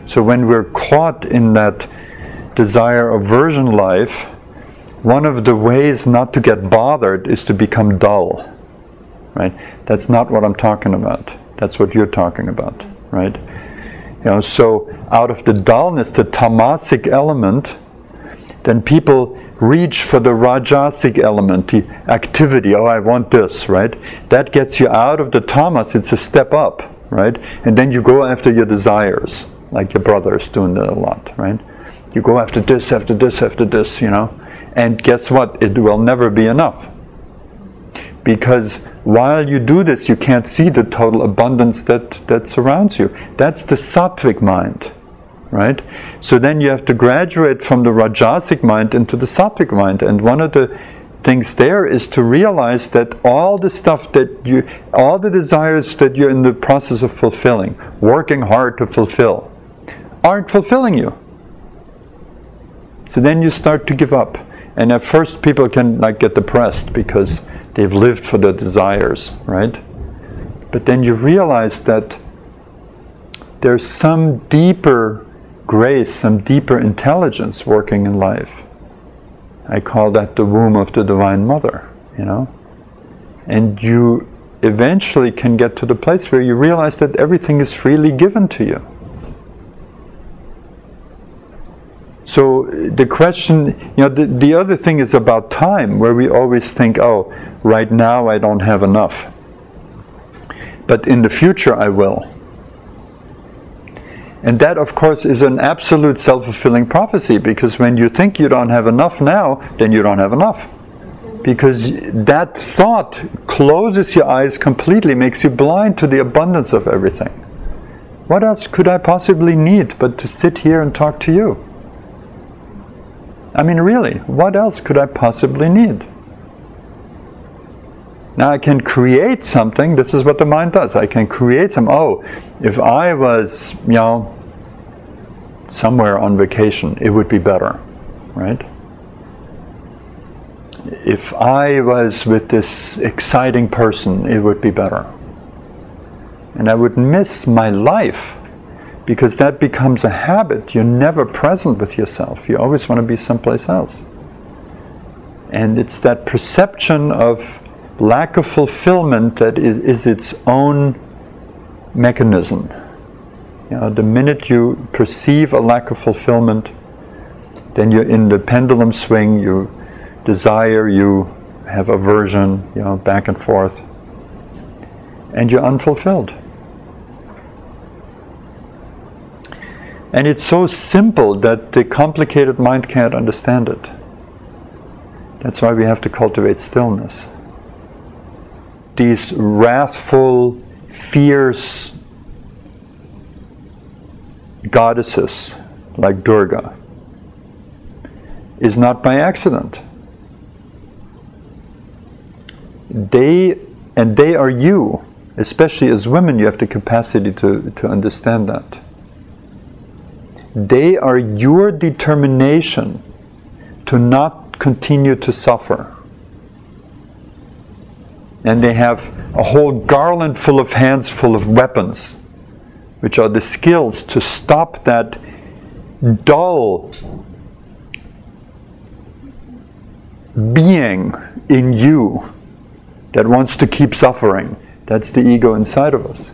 So when we're caught in that desire aversion life, one of the ways not to get bothered is to become dull, right? That's not what I'm talking about. That's what you're talking about, right? So out of the dullness, the tamasic element, then people reach for the rajasic element, the activity. Oh, I want this, right? That gets you out of the tamas. It's a step up, right? And then you go after your desires, like your brother is doing that a lot, right? You go after this, after this, after this, and guess what? It will never be enough. Because while you do this, you can't see the total abundance that surrounds you. That's the sattvic mind, right? So then you have to graduate from the rajasic mind into the sattvic mind. And one of the things there is to realize that all the stuff all the desires that you're in the process of fulfilling, working hard to fulfill, aren't fulfilling you. So then you start to give up. And at first people can get depressed because they've lived for their desires, right? But then you realize that there's some deeper grace, some deeper intelligence working in life. I call that the womb of the Divine Mother, And you eventually can get to the place where you realize that everything is freely given to you. So the question, the other thing is about time, where we always think, oh, right now I don't have enough. But in the future I will. And that, of course, is an absolute self-fulfilling prophecy, because when you think you don't have enough now, then you don't have enough. Because that thought closes your eyes completely, makes you blind to the abundance of everything. What else could I possibly need but to sit here and talk to you? I mean, really, what else could I possibly need? Now I can create something. This is what the mind does. I can create some. Oh, if I was, somewhere on vacation, it would be better, right? If I was with this exciting person, it would be better. And I would miss my life, because that becomes a habit. You're never present with yourself. You always want to be someplace else. And it's that perception of lack of fulfillment that is its own mechanism. The minute you perceive a lack of fulfillment, then you're in the pendulum swing. You desire, you have aversion, back and forth. And you're unfulfilled. And it's so simple that the complicated mind can't understand it. That's why we have to cultivate stillness. These wrathful, fierce goddesses, like Durga, is not by accident. They are you. Especially as women, you have the capacity to understand that. They are your determination to not continue to suffer. And they have a whole garland full of hands full of weapons, which are the skills to stop that dull being in you that wants to keep suffering. That's the ego inside of us.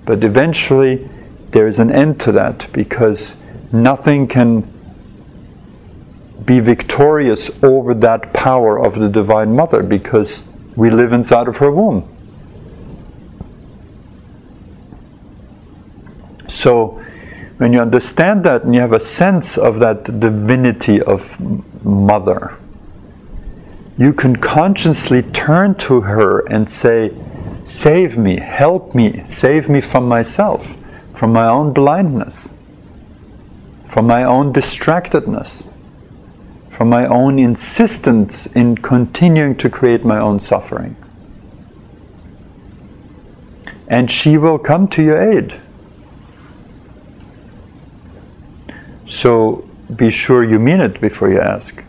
But eventually there is an end to that, because nothing can be victorious over that power of the Divine Mother, because we live inside of her womb. So when you understand that and you have a sense of that divinity of Mother, you can consciously turn to her and say, save me, help me, save me from myself, from my own blindness, from my own distractedness, from my own insistence in continuing to create my own suffering. And she will come to your aid. So be sure you mean it before you ask.